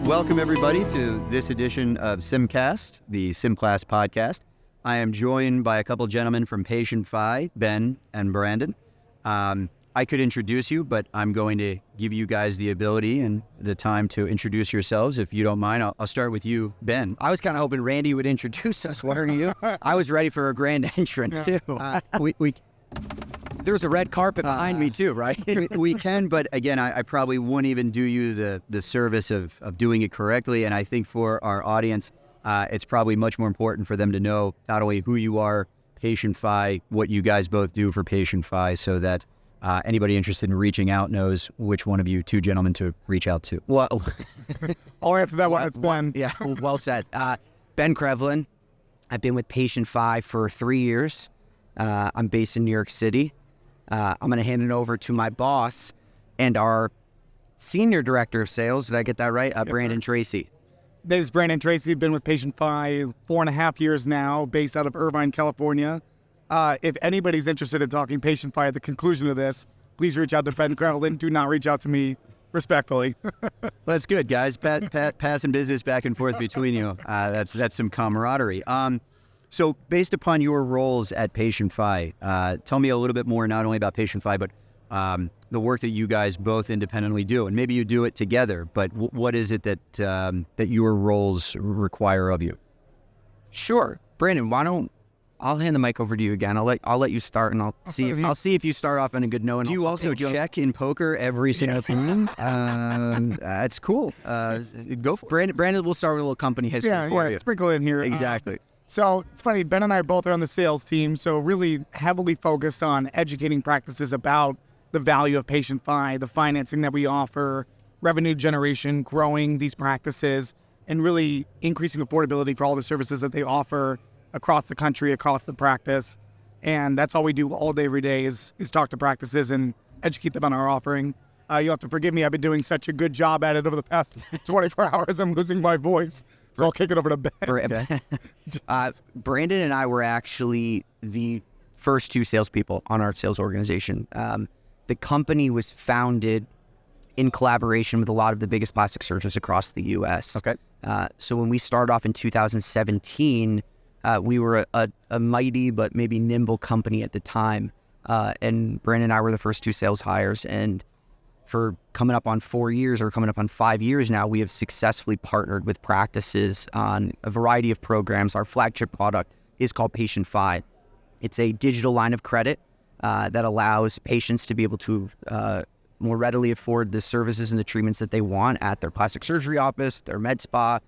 Welcome, everybody, to this edition of SymCast, the SymCast podcast. I am joined by a couple gentlemen from PatientFi, Ben and Brandon. I could introduce you, but I'm going to give you guys the ability and the time to introduce yourselves. If you don't mind, I'll start with you, Ben. I was kind of hoping Randy would introduce us, weren't you? I was ready for a grand entrance, too. There's a red carpet behind me, too, right? We can, but again, I probably wouldn't even do you the service of doing it correctly. And I think for our audience, it's probably much more important for them to know not only who you are, PatientFi, what you guys both do for PatientFi, so that anybody interested in reaching out knows which one of you two gentlemen to reach out to. Well, I'll answer that one. It's Ben. Yeah, well said. Ben Krevalin. I've been with PatientFi for 3 years. I'm based in New York City. I'm going to hand it over to my boss and our Senior Director of Sales. Did I get that right? Brandon Tracey. Name's Brandon Tracey. Been with PatientFi 4.5 years now, based out of Irvine, California. If anybody's interested in talking PatientFi at the conclusion of this, please reach out to Ben Krevalin. Do not reach out to me, respectfully. Well, that's good, guys. Passing business back and forth between you. That's some camaraderie. So based upon your roles at PatientFi, tell me a little bit more, not only about PatientFi, but the work that you guys both independently do. And maybe you do it together, but what is it that your roles require of you? Sure. Brandon, I'll hand the mic over to you again. I'll let you start, and I'll see if you start off on a good note. Do you also check in poker every single time? That's cool. Go for it. Brandon, we'll start with a little company history for you. Sprinkle in here. Exactly. So it's funny, Ben and I both are on the sales team, so really heavily focused on educating practices about the value of PatientFi, the financing that we offer, revenue generation, growing these practices, and really increasing affordability for all the services that they offer across the country, across the practice. And that's all we do all day, every day is talk to practices and educate them on our offering. You'll have to forgive me. I've been doing such a good job at it over the past 24 hours. I'm losing my voice. So I'll kick it over to Ben. Okay. Brandon and I were actually the first two salespeople on our sales organization. The company was founded in collaboration with a lot of the biggest plastic surgeons across the U.S. Okay. So when we started off in 2017, we were a mighty but maybe nimble company at the time. And Brandon and I were the first two sales hires. And for coming up on 4 years or coming up on 5 years now, we have successfully partnered with practices on a variety of programs. Our flagship product is called PatientFi. It's a digital line of credit that allows patients to be able to more readily afford the services and the treatments that they want at their plastic surgery office, their med spa,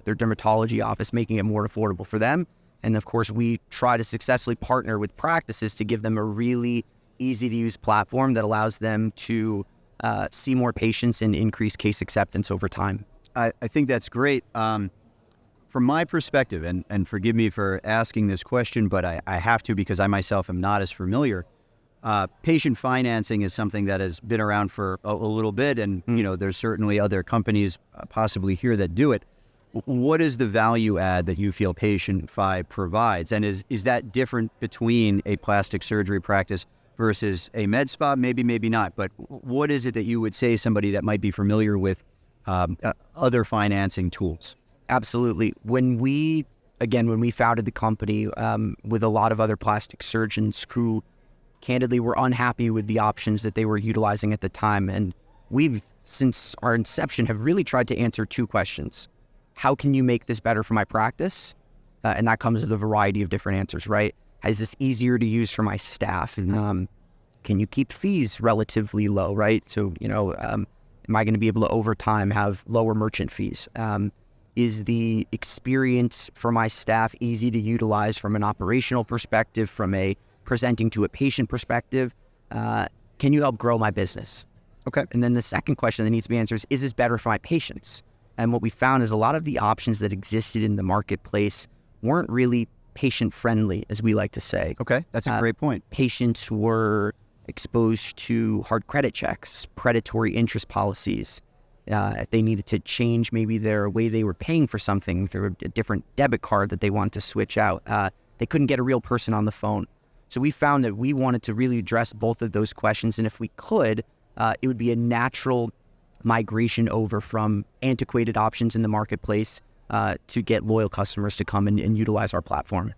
their dermatology office, making it more affordable for them. And of course, we try to successfully partner with practices to give them a really easy-to-use platform that allows them to see more patients and increase case acceptance over time. I think that's great. From my perspective, and forgive me for asking this question, but I have to because I myself am not as familiar. Patient financing is something that has been around for a little bit, and there's certainly other companies possibly here that do it. What is the value add that you feel PatientFi provides? And is that different between a plastic surgery practice versus a med spa? Maybe not. But what is it that you would say somebody that might be familiar with other financing tools? Absolutely. When we founded the company with a lot of other plastic surgeons who candidly were unhappy with the options that they were utilizing at the time. And we've, since our inception, have really tried to answer two questions. How can you make this better for my practice? And that comes with a variety of different answers, right? Is this easier to use for my staff? Mm-hmm. Can you keep fees relatively low, right? So, am I going to be able to over time have lower merchant fees? Is the experience for my staff easy to utilize from an operational perspective, from a presenting to a patient perspective? Can you help grow my business? Okay. And then the second question that needs to be answered is this better for my patients? And what we found is a lot of the options that existed in the marketplace weren't really patient-friendly, as we like to say. Okay, that's a great point. Patients were exposed to hard credit checks, predatory interest policies. If they needed to change maybe their way they were paying for something through a different debit card that they wanted to switch out, they couldn't get a real person on the phone. So we found that we wanted to really address both of those questions, and if we could, it would be a natural migration over from antiquated options in the marketplace to get loyal customers to come and utilize our platform.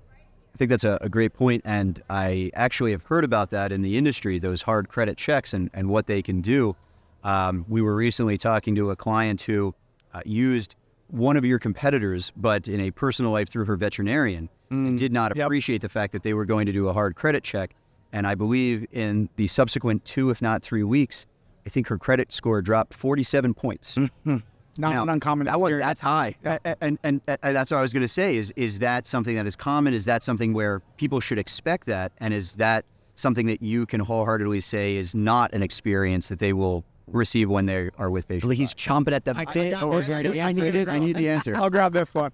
I think that's a great point, and I actually have heard about that in the industry, those hard credit checks and what they can do. We were recently talking to a client who used one of your competitors, but in a personal life through her veterinarian, and did not appreciate the fact that they were going to do a hard credit check. And I believe in the subsequent 2, if not 3 weeks, I think her credit score dropped 47 points. Not an uncommon experience. That's high. And that's what I was going to say, is that something that is common? Is that something where people should expect that? And is that something that you can wholeheartedly say is not an experience that they will receive when they are with PatientFi? He's chomping at the bit. I need the answer. I'll grab this one.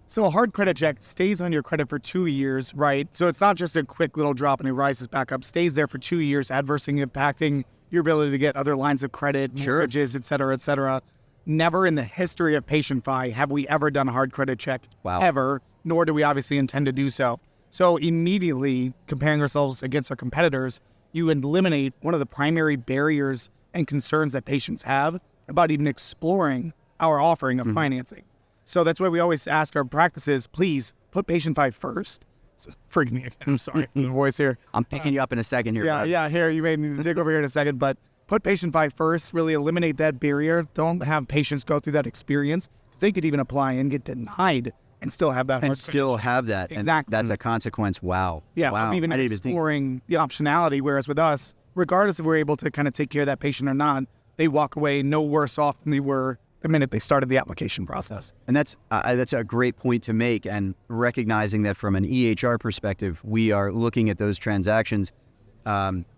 So a hard credit check stays on your credit for 2 years, right? So it's not just a quick little drop and it rises back up. Stays there for 2 years, adversely impacting your ability to get other lines of credit, mortgages, et cetera, et cetera. Never in the history of PatientFi have we ever done a hard credit check, ever, nor do we obviously intend to do so. So immediately, comparing ourselves against our competitors, you eliminate one of the primary barriers and concerns that patients have about even exploring our offering of financing. So that's why we always ask our practices, please put PatientFi first. So, forgive me again, I'm sorry for the voice here. I'm picking you up in a second here. Yeah, here, you may need to dig over here in a second, but put PatientFi first, really eliminate that barrier. Don't have patients go through that experience. They could even apply and get denied and still have that. And still have that. Exactly. And that's a consequence. Wow. Yeah, wow. even exploring the optionality, whereas with us, regardless if we're able to kind of take care of that patient or not, they walk away no worse off than they were the minute they started the application process. And that's a great point to make, and recognizing that from an EHR perspective, we are looking at those transactions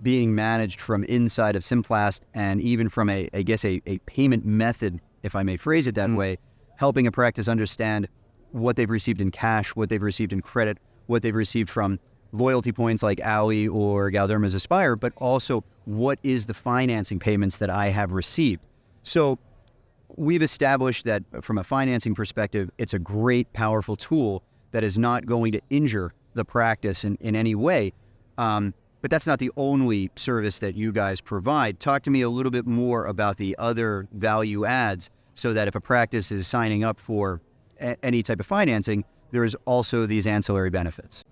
being managed from inside of SymCast, and even from a payment method, if I may phrase it that way, helping a practice understand what they've received in cash, what they've received in credit, what they've received from loyalty points like Ally or Galderma's Aspire, but also what is the financing payments that I have received. So we've established that from a financing perspective, it's a great, powerful tool that is not going to injure the practice in any way. But that's not the only service that you guys provide. Talk to me a little bit more about the other value adds, so that if a practice is signing up for any type of financing, there is also these ancillary benefits.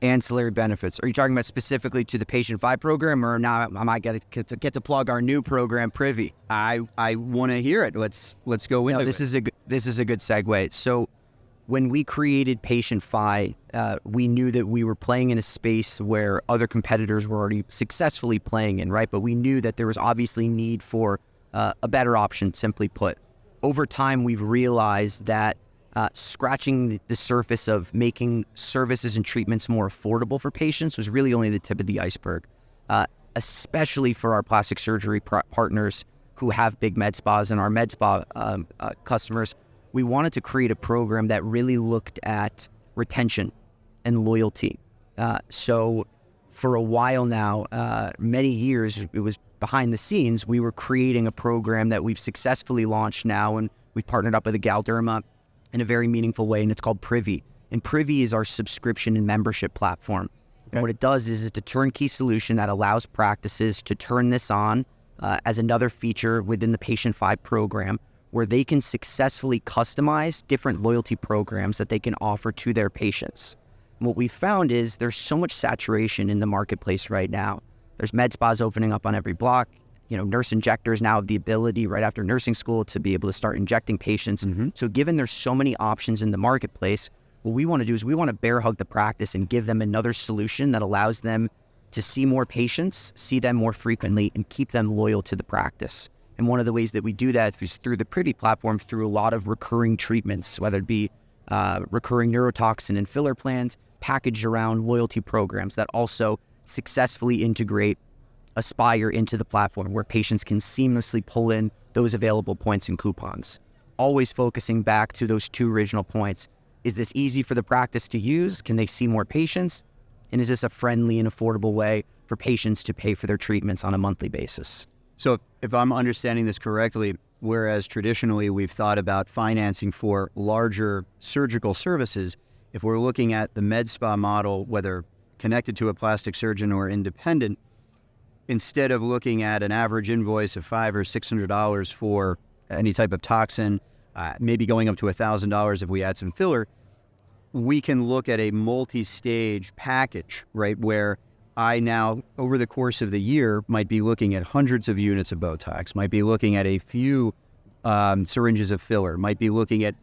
Ancillary benefits. Are you talking about specifically to the PatientFi program, or now I might get to plug our new program, Privy? I want to hear it. Let's go into it. This is a good segue. So when we created PatientFi, we knew that we were playing in a space where other competitors were already successfully playing in, right? But we knew that there was obviously need for a better option, simply put. Over time, we've realized that scratching the surface of making services and treatments more affordable for patients was really only the tip of the iceberg, especially for our plastic surgery partners who have big med spas and our med spa customers. We wanted to create a program that really looked at retention and loyalty. So for a while now, many years, it was behind the scenes, we were creating a program that we've successfully launched now, and we've partnered up with a Galderma in a very meaningful way, and it's called Privy. And Privy is our subscription and membership platform. Okay. And what it does is it's a turnkey solution that allows practices to turn this on as another feature within the PatientFi program, where they can successfully customize different loyalty programs that they can offer to their patients. And what we found is there's so much saturation in the marketplace right now. There's med spas opening up on every block. You know, nurse injectors now have the ability right after nursing school to be able to start injecting patients. So given there's so many options in the marketplace, what we want to do is we want to bear hug the practice and give them another solution that allows them to see more patients, see them more frequently, and keep them loyal to the practice. And one of the ways that we do that is through the Privy platform, through a lot of recurring treatments, whether it be recurring neurotoxin and filler plans, packaged around loyalty programs that also successfully integrate Aspire into the platform, where patients can seamlessly pull in those available points and coupons. Always focusing back to those two original points. Is this easy for the practice to use? Can they see more patients? And is this a friendly and affordable way for patients to pay for their treatments on a monthly basis? So if I'm understanding this correctly, whereas traditionally we've thought about financing for larger surgical services, if we're looking at the med spa model, whether connected to a plastic surgeon or independent, instead of looking at an average invoice of $500 or $600 for any type of toxin, maybe going up to $1,000 if we add some filler, we can look at a multi-stage package, right, where I now, over the course of the year, might be looking at hundreds of units of Botox, might be looking at a few syringes of filler, might be looking at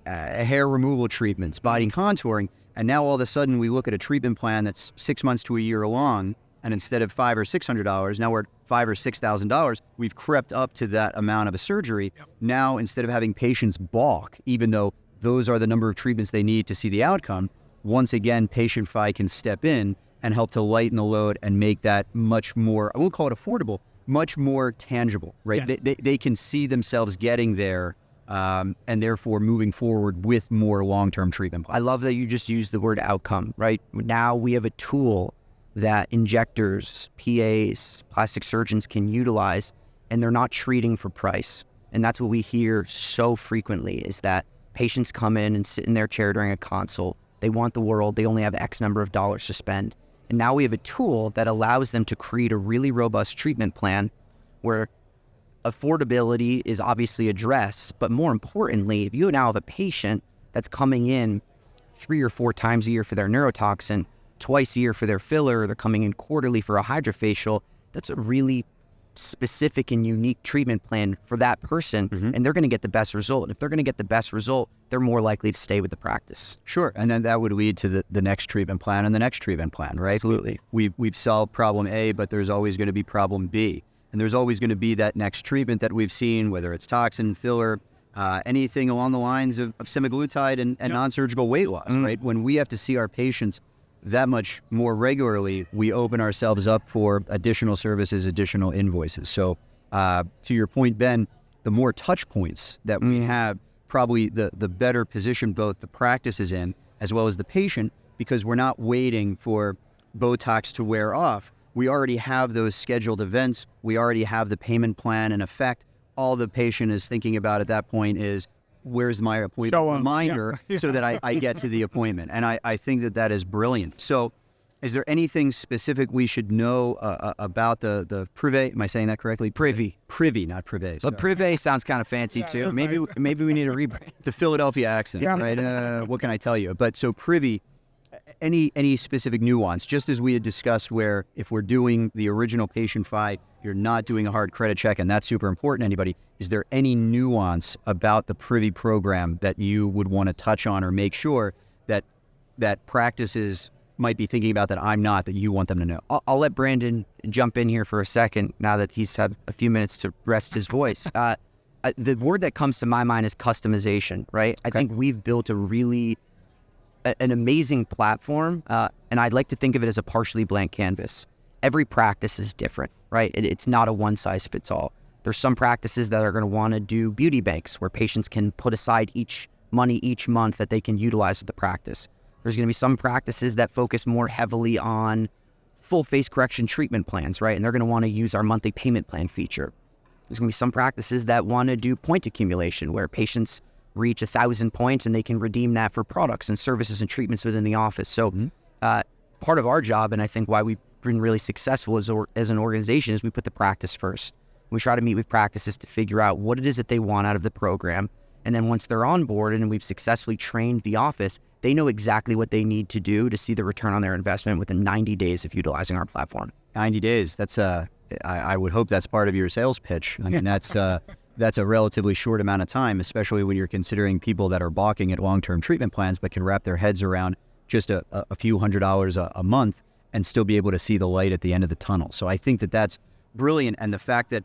hair removal treatments, body contouring, and now all of a sudden we look at a treatment plan that's 6 months to a year long, and instead of $500 or $600, now we're at $5,000 or $6,000. We've crept up to that amount of a surgery. Yep. Now, instead of having patients balk, even though those are the number of treatments they need to see the outcome, once again, PatientFi can step in and help to lighten the load and make that much more, I won't call it affordable, much more tangible, right? Yes. They can see themselves getting there and therefore moving forward with more long-term treatment plans. I love that you just used the word outcome, right? Now we have a tool that injectors, PAs, plastic surgeons can utilize, and they're not treating for price. And that's what we hear so frequently, is that patients come in and sit in their chair during a consult. They want the world. They only have X number of dollars to spend. And now we have a tool that allows them to create a really robust treatment plan where affordability is obviously addressed, but more importantly, if you now have a patient that's coming in 3 or 4 times a year for their neurotoxin, twice a year for their filler, they're coming in quarterly for a hydrofacial, that's a really specific and unique treatment plan for that person, and they're going to get the best result. And if they're going to get the best result, they're more likely to stay with the practice. Sure, and then that would lead to the next treatment plan and the next treatment plan, right? Absolutely. We've solved problem A, but there's always going to be problem B. And there's always going to be that next treatment that we've seen, whether it's toxin, filler, anything along the lines of semaglutide and non-surgical weight loss, right? When we have to see our patients that much more regularly, we open ourselves up for additional services, additional invoices. So to your point, Ben, the more touch points that we have, probably the better position both the practice is in as well as the patient, because we're not waiting for Botox to wear off. We already have those scheduled events. We already have the payment plan in effect. All the patient is thinking about at that point is, where's my appointment reminder so that I get to the appointment? And I think that is brilliant. So is there anything specific we should know about the privé? Am I saying that correctly? Privy, not privé. but privé sounds kind of fancy too. Maybe nice. Maybe we need a rebrand. It's a Philadelphia accent, right? What can I tell you? But so privy, any specific nuance, just as we had discussed, where if we're doing the original PatientFi, you're not doing a hard credit check, and that's super important to anybody. Is there any nuance about the privy program that you would want to touch on or make sure that practices might be thinking about that I'm not, that you want them to know? I'll let Brandon jump in here for a second now that he's had a few minutes to rest his voice. The word that comes to my mind is customization, right? I think we've built an amazing platform, and I'd like to think of it as a partially blank canvas. Every practice is different, right? It's not a one-size-fits-all. There's some practices that are going to want to do beauty banks where patients can put aside money each month that they can utilize at the practice. There's going to be some practices that focus more heavily on full face correction treatment plans, right? And they're going to want to use our monthly payment plan feature. There's going to be some practices that want to do point accumulation where patients reach 1,000 points and they can redeem that for products and services and treatments within the office. So part of our job, and I think why we've been really successful as an organization, is we put the practice first. We try to meet with practices to figure out what it is that they want out of the program. And then once they're on board and we've successfully trained the office, they know exactly what they need to do to see the return on their investment within 90 days of utilizing our platform. 90 days. That's I would hope that's part of your sales pitch. I mean, that's a relatively short amount of time, especially when you're considering people that are balking at long-term treatment plans but can wrap their heads around just a few $100s a month and still be able to see the light at the end of the tunnel. So I think that's brilliant. And the fact that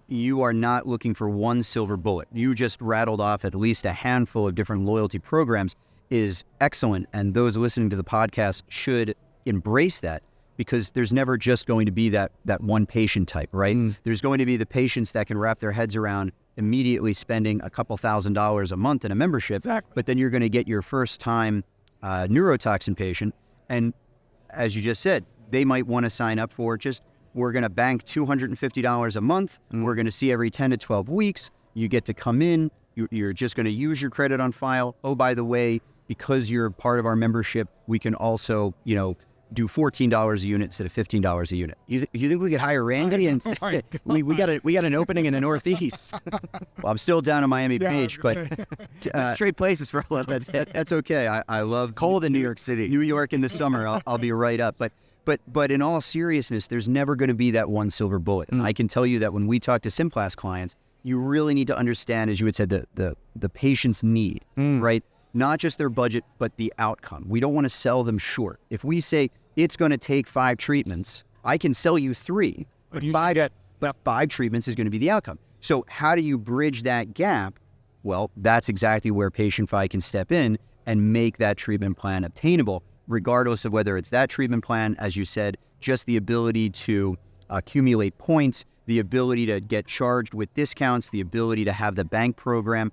you are not looking for one silver bullet. You just rattled off at least a handful of different loyalty programs is excellent. And those listening to the podcast should embrace that, because there's never just going to be that one patient type, right? There's going to be the patients that can wrap their heads around immediately spending a couple $1,000s a month in a membership. Exactly. But then you're going to get your first time neurotoxin patient. And as you just said, they might want to sign up for we're going to bank $250 a month. We're going to see every 10 to 12 weeks. You get to come in. You're just going to use your credit on file. Oh, by the way, because you're part of our membership, we can also, do $14 a unit instead of $15 a unit. You think we could hire Randy and my we got an opening in the Northeast? Well, I'm still down on Miami Beach, but Straight places for a little bit. that's okay. I love It's cold in New York City. New York in the summer. I'll be right up. But in all seriousness, there's never going to be that one silver bullet. And I can tell you that when we talk to SymCast clients, you really need to understand, as you had said, the patient's need, right? Not just their budget, but the outcome. We don't want to sell them short. If we say it's going to take 5 treatments, I can sell you 3, but five treatments is going to be the outcome. So how do you bridge that gap? Well, that's exactly where PatientFi can step in and make that treatment plan obtainable, regardless of whether it's that treatment plan, as you said, just the ability to accumulate points, the ability to get charged with discounts, the ability to have the bank program.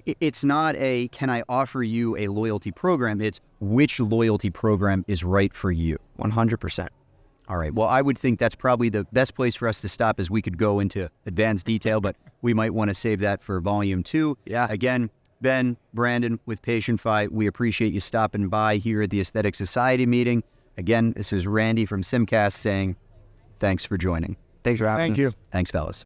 It's not a, can I offer you a loyalty program? It's which loyalty program is right for you. 100%. All right. Well, I would think that's probably the best place for us to stop, as we could go into advanced detail, but we might want to save that for volume 2. Yeah. Again, Ben, Brandon with PatientFi, we appreciate you stopping by here at the Aesthetic Society meeting. Again, this is Randy from SymCast saying thanks for joining. Thanks for having us. Thank you. Thanks, fellas.